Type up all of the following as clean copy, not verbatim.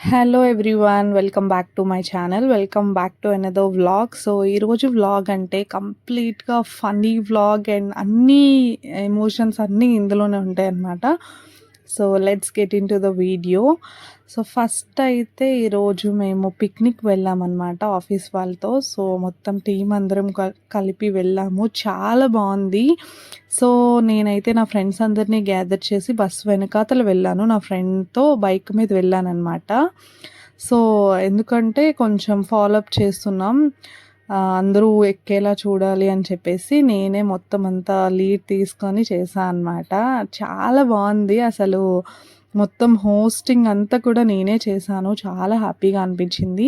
Hello everyone, welcome back to my channel. Welcome back to another vlog. So ఈరోజు vlog అంటే కంప్లీట్గా funny vlog and అన్నీ emotions అన్నీ ఇందులోనే ఉంటాయన్నమాట. So let's get in to the video. So first అయితే ఈరోజు మేము పిక్నిక్ వెళ్ళామన్నమాట ఆఫీస్ వాళ్ళతో. సో మొత్తం టీం అందరం కలిపి వెళ్ళాము. చాలా బాగుంది. సో నేనైతే నా ఫ్రెండ్స్ అందరినీ గ్యాదర్ చేసి బస్సు వెనకాతల వెళ్ళాను. నా ఫ్రెండ్తో బైక్ మీద వెళ్ళానన్నమాట. సో ఎందుకంటే కొంచెం ఫాలోఅప్ చేస్తున్నాం, అందరూ ఎక్కేలా చూడాలి అని చెప్పేసి నేనే మొత్తం అంతా లీడ్ తీసుకొని చేశా అనమాట. చాలా బాగుంది అసలు. మొత్తం హోస్టింగ్ అంతా కూడా నేనే చేశాను. చాలా హ్యాపీగా అనిపించింది.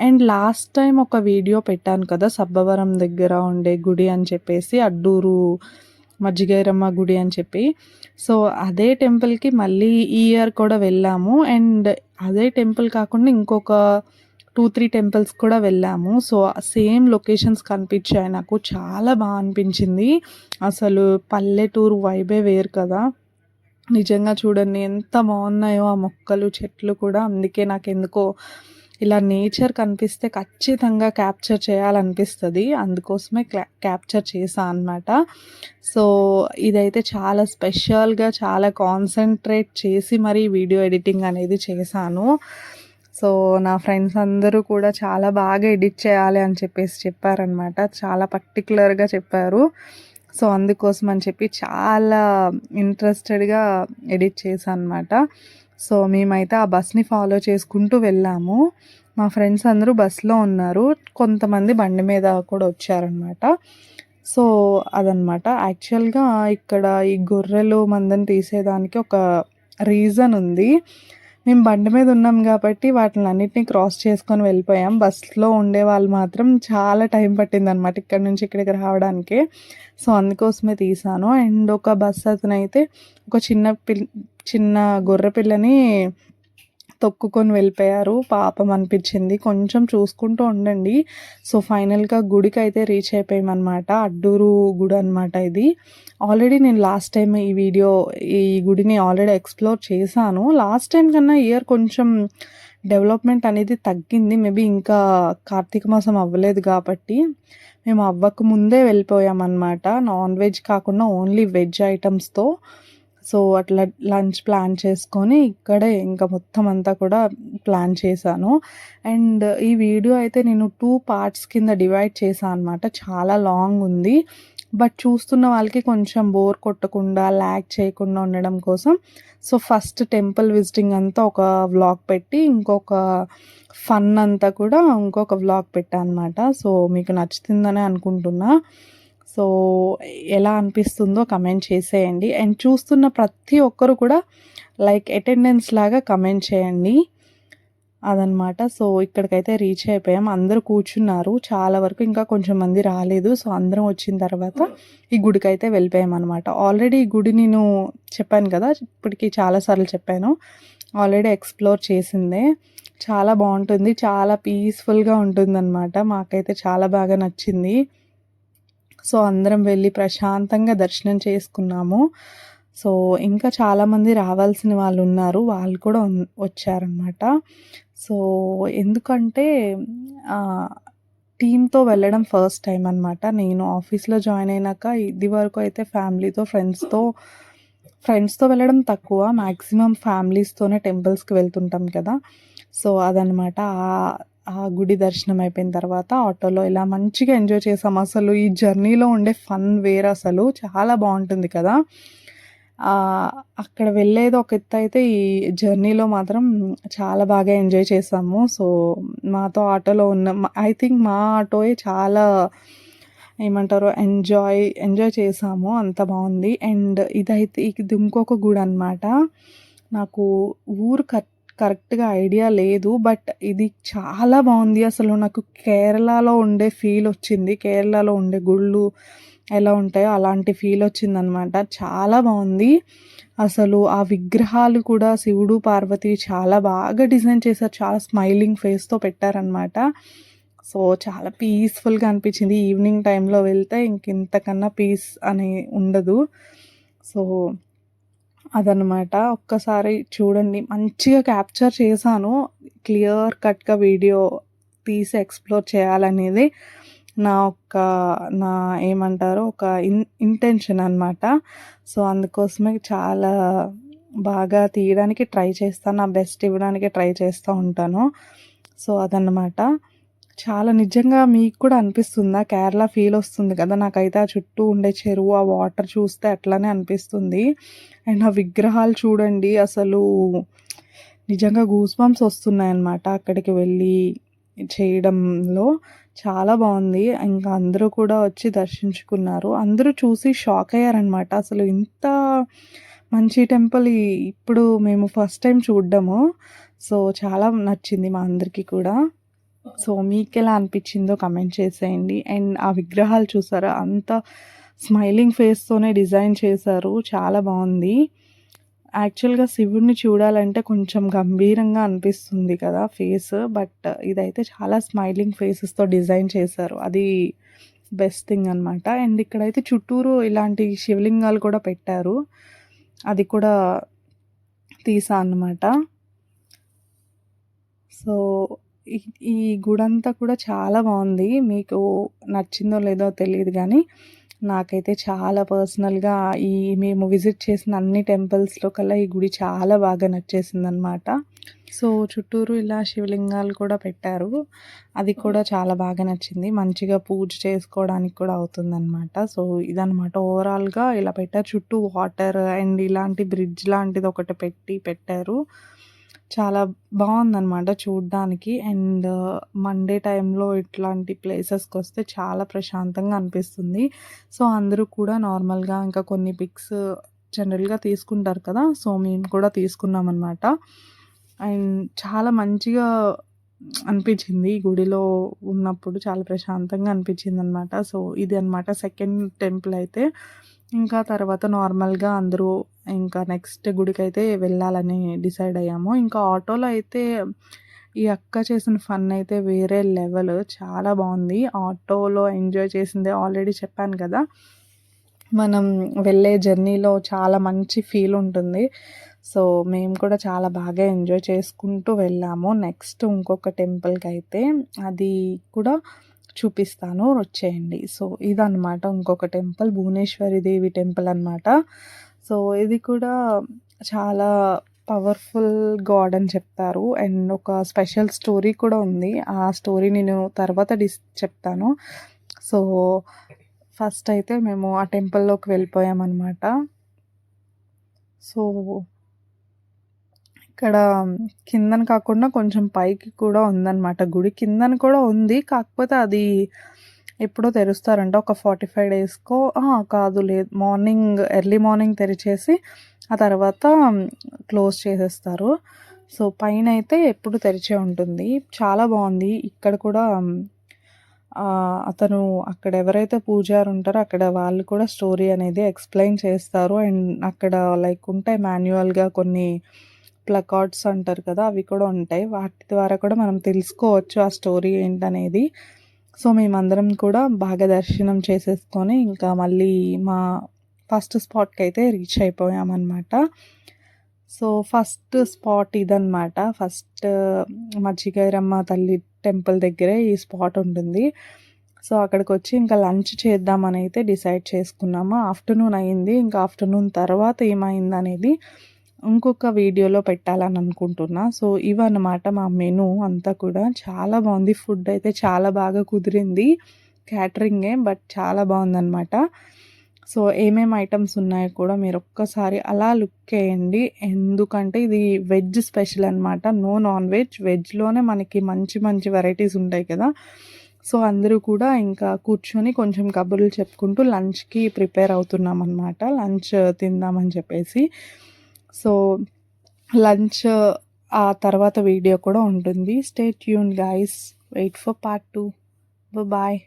అండ్ లాస్ట్ టైం ఒక వీడియో పెట్టాను కదా, సబ్బవరం దగ్గర ఉండే గుడి అని చెప్పేసి, అడ్డూరు మజ్జిగైరమ్మ గుడి అని చెప్పి. సో అదే టెంపుల్కి మళ్ళీ ఈ ఇయర్ కూడా వెళ్ళాము. అండ్ అదే టెంపుల్ కాకుండా ఇంకొక 2-3 టెంపుల్స్ కూడా వెళ్ళాము. సో సేమ్ లొకేషన్స్ కనిపించాయి నాకు. చాలా బాగా అనిపించింది. అసలు పల్లెటూరు వైబే వేరు కదా. నిజంగా చూడండి ఎంత బాగున్నాయో ఆ మొక్కలు, చెట్లు కూడా. అందుకే నాకెందుకో ఇలా నేచర్ కనిపిస్తే ఖచ్చితంగా క్యాప్చర్ చేయాలనిపిస్తుంది. అందుకోసమే క్యాప్చర్ చేశా అనమాట. సో ఇదైతే చాలా స్పెషల్గా, చాలా కాన్సన్ట్రేట్ చేసి మరీ వీడియో ఎడిటింగ్ అనేది చేశాను. సో నా ఫ్రెండ్స్ అందరూ కూడా చాలా బాగా ఎడిట్ చేయాలి అని చెప్పేసి చెప్పారనమాట. చాలా పర్టికులర్గా చెప్పారు. సో అందుకోసం అని చెప్పి చాలా ఇంట్రెస్టెడ్గా ఎడిట్ చేశాను అనమాట. సో మేమైతే ఆ బస్ని ఫాలో చేసుకుంటూ వెళ్ళాము. మా ఫ్రెండ్స్ అందరూ బస్లో ఉన్నారు, కొంతమంది బండి మీద కూడా వచ్చారనమాట. సో అదనమాట. యాక్చువల్గా ఇక్కడ ఈ గొర్రెలు మందని తీసేదానికి ఒక రీజన్ ఉంది. మేము బండి మీద ఉన్నాం కాబట్టి వాటిని అన్నిటిని క్రాస్ చేసుకొని వెళ్ళిపోయాం. బస్సులో ఉండే వాళ్ళు మాత్రం చాలా టైం పట్టిందనమాట ఇక్కడ నుంచి ఇక్కడికి రావడానికి. సో అందుకోసమే తీసాను. అండ్ ఒక బస్ అతనైతే ఒక చిన్న గొర్రె పిల్లని తొక్కుకొని వెళ్ళిపోయారు. పాపం అనిపించింది. కొంచెం చూసుకుంటూ ఉండండి. సో ఫైనల్గా గుడికి అయితే రీచ్ అయిపోయామన్నమాట. అడ్డూరు గుడి అనమాట ఇది. ఆల్రెడీ నేను లాస్ట్ టైం ఈ గుడిని ఆల్రెడీ ఎక్స్ప్లోర్ చేశాను. లాస్ట్ టైం కన్నా ఇయర్ కొంచెం డెవలప్మెంట్ అనేది తగ్గింది. మేబీ ఇంకా కార్తీక మాసం అవ్వలేదు కాబట్టి మేము అవ్వక ముందే వెళ్ళిపోయామన్నమాట. నాన్ వెజ్ కాకుండా ఓన్లీ వెజ్ ఐటమ్స్తో. సో అట్లా లంచ్ ప్లాన్ చేసుకొని ఇక్కడే ఇంకా మొత్తం అంతా కూడా ప్లాన్ చేశాను. అండ్ ఈ వీడియో అయితే నేను 2 పార్ట్స్ కింద డివైడ్ చేశాను అనమాట. చాలా లాంగ్ ఉంది. బట్ చూస్తున్న వాళ్ళకి కొంచెం బోర్ కొట్టకుండా, ల్యాగ్ చేయకుండా ఉండడం కోసం సో ఫస్ట్ టెంపుల్ విజిటింగ్ అంతా ఒక వ్లాగ్ పెట్టి, ఇంకొక ఫన్ అంతా కూడా ఇంకొక వ్లాగ్ పెట్టాను అనమాట. సో మీకు నచ్చుతుందనే అనుకుంటున్నా. సో ఎలా అనిపిస్తుందో కమెంట్ చేసేయండి. అండ్ చూస్తున్న ప్రతి ఒక్కరు కూడా లైక్ అటెండెన్స్ లాగా కమెంట్ చేయండి. అదనమాట. సో ఇక్కడికైతే రీచ్ అయిపోయాం. అందరూ కూర్చున్నారు చాలా వరకు, ఇంకా కొంచెం మంది రాలేదు. సో అందరం వచ్చిన తర్వాత ఈ గుడికి అయితే వెళ్ళిపోయాం అనమాట. ఆల్రెడీ ఈ గుడి నేను చెప్పాను కదా, ఇప్పటికి చాలాసార్లు చెప్పాను. ఆల్రెడీ ఎక్స్ప్లోర్ చేసిందే. చాలా బాగుంటుంది, చాలా పీస్ఫుల్గా ఉంటుందన్నమాట. మాకైతే చాలా బాగా నచ్చింది. సో అందరం వెళ్ళి ప్రశాంతంగా దర్శనం చేసుకున్నాము. సో ఇంకా చాలామంది రావాల్సిన వాళ్ళు ఉన్నారు, వాళ్ళు కూడా వచ్చారనమాట. సో ఎందుకంటే టీమ్తో వెళ్ళడం ఫస్ట్ టైం అనమాట. నేను ఆఫీస్లో జాయిన్ అయినాక ఇది వరకు అయితే ఫ్రెండ్స్తో వెళ్ళడం తక్కువ, మ్యాక్సిమం ఫ్యామిలీస్తోనే టెంపుల్స్కి వెళ్తుంటాం కదా. సో అదనమాట. ఆ గుడి దర్శనం అయిపోయిన తర్వాత ఆటోలో ఇలా మంచిగా ఎంజాయ్ చేసాం. అసలు ఈ జర్నీలో ఉండే ఫన్ వేరు, అసలు చాలా బాగుంటుంది కదా. అక్కడ వెళ్ళేది ఒక ఎత్తు అయితే, ఈ జర్నీలో మాత్రం చాలా బాగా ఎంజాయ్ చేసాము. సో మాతో ఆటోలో ఉన్న ఐ థింక్ మా ఆటోయే చాలా ఏమంటారు ఎంజాయ్ చేసాము. అంత బాగుంది. అండ్ ఇది ఇంకొక గుడి అనమాట. నాకు ఊరు కరెక్ట్గా ఐడియా లేదు, బట్ ఇది చాలా బాగుంది. అసలు నాకు కేరళలో ఉండే ఫీల్ వచ్చింది. కేరళలో ఉండే గుళ్ళు ఎలా ఉంటాయో అలాంటి ఫీల్ వచ్చిందనమాట. చాలా బాగుంది. అసలు ఆ విగ్రహాలు కూడా శివుడు, పార్వతి చాలా బాగా డిజైన్ చేశారు. చాలా స్మైలింగ్ ఫేస్తో పెట్టారనమాట. సో చాలా పీస్ఫుల్గా అనిపించింది. ఈవినింగ్ టైంలో వెళ్తే ఇంతకన్నా పీస్ అని ఉండదు. సో అదనమాట. ఒక్కసారి చూడండి, మంచిగా క్యాప్చర్ చేశాను. క్లియర్ కట్‌గా వీడియో తీసి ఎక్స్‌ప్లోర్ చేయాలనేది నా ఒక నా ఏమంటారు ఒక ఇంటెన్షన్ అనమాట. సో, అందుకోసమే చాలా బాగా తీయడానికి ట్రై చేస్తాను. నా బెస్ట్ ఇవ్వడానికి ట్రై చేస్తూ ఉంటాను. సో, అదన్నమాట. చాలా నిజంగా మీకు కూడా అనిపిస్తుందా? కేరళ ఫీల్ వస్తుంది కదా! నాకైతే ఆ చుట్టూ ఉండే చెరువు, ఆ వాటర్ చూస్తే అట్లనే అనిపిస్తుంది. అండ్ ఆ విగ్రహాలు చూడండి అసలు నిజంగా గూస్ బంప్స్ వస్తున్నాయన్నమాట అక్కడికి వెళ్ళి చేయడంలో. చాలా బావుంది. ఇంకా అందరూ కూడా వచ్చి దర్శించుకున్నారు. అందరూ చూసి షాక్ అయ్యారనమాట. అసలు ఇంత మంచి టెంపుల్ ఇప్పుడు మేము ఫస్ట్ టైమ్ చూడ్డము. సో, చాలా నచ్చింది మా అందరికీ కూడా. సో, మీకెలా అనిపిచ్చిందో కమెంట్ చేసేయండి. అండ్ ఆ విగ్రహాలు చూసారా? అంత స్మైలింగ్ ఫేస్‌తోనే డిజైన్ చేశారు. చాలా బావుంది. యాక్చువల్‌గా శివుడిని చూడాలంటే కొంచెం గంభీరంగా అనిపిస్తుంది కదా ఫేస్. బట్ ఇదైతే చాలా స్మైలింగ్ ఫేసెస్‌తో డిజైన్ చేశారు. అది బెస్ట్ థింగ్ అనమాట. అండ్ ఇక్కడైతే చుట్టూరు ఇలాంటి శివలింగాలు కూడా పెట్టారు. అది కూడా తీసా అన్నమాట. సో, ఈ ఈ గుడంతా కూడా చాలా బావుంది. మీకు నచ్చిందో లేదో తెలీదు గానీ, నాకైతే చాలా పర్సనల్‌గా మేము విజిట్ చేసిన అన్ని టెంపుల్స్‌లో కల్లా ఈ గుడి చాలా బాగా నచ్చేసిందనమాట. సో, చుట్టూరు ఇలా శివలింగాలు కూడా పెట్టారు. అది కూడా చాలా బాగా నచ్చింది. మంచిగా పూజ చేసుకోవడానికి కూడా అవుతుందనమాట. సో, ఇదనమాట ఓవరాల్‌గా ఇలా పెట్టారు. చుట్టూ వాటర్ అండ్ ఇలాంటి బ్రిడ్జ్ లాంటిది ఒకటి పెట్టారు. చాలా బావుందనమాట చూడ్డానికి. అండ్ మండే టైంలో ఇట్లాంటి ప్లేసెస్‌కొస్తే చాలా ప్రశాంతంగా అనిపిస్తుంది. సో, అందరూ కూడా నార్మల్‌గా ఇంకా కొన్ని పిక్స్ జనరల్‌గా తీసుకుంటారు కదా! సో, మేము కూడా తీసుకున్నామనమాట. అండ్ చాలా మంచిగా అనిపించింది. ఈ గుడిలో ఉన్నప్పుడు చాలా ప్రశాంతంగా అనిపించిందనమాట. సో, ఇది అనమాట సెకండ్ టెంపుల్ అయితే. ఇంకా తర్వాత నార్మల్‌గా అందరూ ఇంకా నెక్స్ట్ గుడికైతే వెళ్ళాలని డిసైడ్ అయ్యాము. ఇంకా ఆటోలో అయితే ఈ అక్క చేసిన ఫన్ అయితే వేరే లెవెల్. చాలా బావుంది. ఆటోలో ఎంజాయ్ చేసిందే ఆల్రెడీ చెప్పాను కదా! మనం వెళ్ళే జర్నీలో చాలా మంచి ఫీల్ ఉంటుంది. సో, మేము కూడా చాలా బాగా ఎంజాయ్ చేసుకుంటూ వెళ్ళాము. నెక్స్ట్ ఇంకొక టెంపుల్‌కైతే అది కూడా చూపిస్తాను వచ్చేయండి. సో, ఇదనమాట ఇంకొక టెంపుల్ భువనేశ్వరి దేవి టెంపుల్ అనమాట. సో, ఇది కూడా చాలా పవర్‌ఫుల్ గాడ్ అని చెప్తారు. అండ్ ఒక స్పెషల్ స్టోరీ కూడా ఉంది. ఆ స్టోరీ నేను తర్వాత చెప్తాను. సో, ఫస్ట్ అయితే మేము ఆ టెంపుల్‌లోకి వెళ్ళిపోయామనమాట. సో, ఇక్కడ కిందన కాకుండా కొంచెం పైకి కూడా ఉందనమాట గుడి. కిందన కూడా ఉంది. కాకపోతే అది ఎప్పుడో తెరుస్తారంట. ఒక 45 డేస్‌కో కాదు లేదు. ఎర్లీ మార్నింగ్ తెరిచేసి ఆ తర్వాత క్లోజ్ చేసేస్తారు. సో, పైనైతే ఎప్పుడు తెరిచే ఉంటుంది. చాలా బావుంది. ఇక్కడ కూడా అతను అక్కడ ఎవరైతే పూజారి ఉంటారో అక్కడ వాళ్ళు కూడా స్టోరీ అనేది ఎక్స్‌ప్లెయిన్ చేస్తారు. అండ్ అక్కడ లైక్ ఉంటాయి మాన్యువల్‌గా కొన్ని ప్లకార్డ్స్ అంటారు కదా! అవి కూడా ఉంటాయి. వాటి ద్వారా కూడా మనం తెలుసుకోవచ్చు ఆ స్టోరీ ఏంటనేది. సో, మేమందరం కూడా బాగా దర్శనం చేసేసుకొని ఇంకా మళ్ళీ మా ఫస్ట్ స్పాట్‌కైతే రీచ్ అయిపోయామన్నమాట. సో, ఫస్ట్ స్పాట్ ఇదనమాట. ఫస్ట్ మజ్జిగైరమ్మ తల్లి టెంపుల్ దగ్గరే ఈ స్పాట్ ఉంటుంది. సో, అక్కడికొచ్చి ఇంకా లంచ్ చేద్దామనైతే డిసైడ్ చేసుకున్నాము. ఆఫ్టర్‌నూన్ అయింది. ఇంకా ఆఫ్టర్‌నూన్ తర్వాత ఏమైందనేది ఇంకొక వీడియోలో పెట్టాలని అనుకుంటున్నా. సో, ఇవన్నమాట మా మెనూ అంతా కూడా. చాలా బావుంది. ఫుడ్ అయితే చాలా బాగా కుదిరింది. క్యాటరింగే బట్ చాలా బావుందనమాట. సో, ఏమేమి ఐటెమ్స్ ఉన్నాయో కూడా మీరొక్కసారి అలా లుక్కేయండి. ఎందుకంటే ఇది వెజ్ స్పెషల్ అనమాట. No non veg. వెజ్‌లోనే మనకి మంచి మంచి వెరైటీస్ ఉంటాయి కదా! సో, అందరూ కూడా ఇంకా కూర్చొని కొంచెం కబుర్లు చెప్పుకుంటూ లంచ్‌కి ప్రిపేర్ అవుతున్నామనమాట. లంచ్ తిందామని చెప్పేసి. సో, లంచ్ ఆ తర్వాత వీడియో కూడా ఉంటుంది. Stay tuned guys. Wait for part 2. Bye.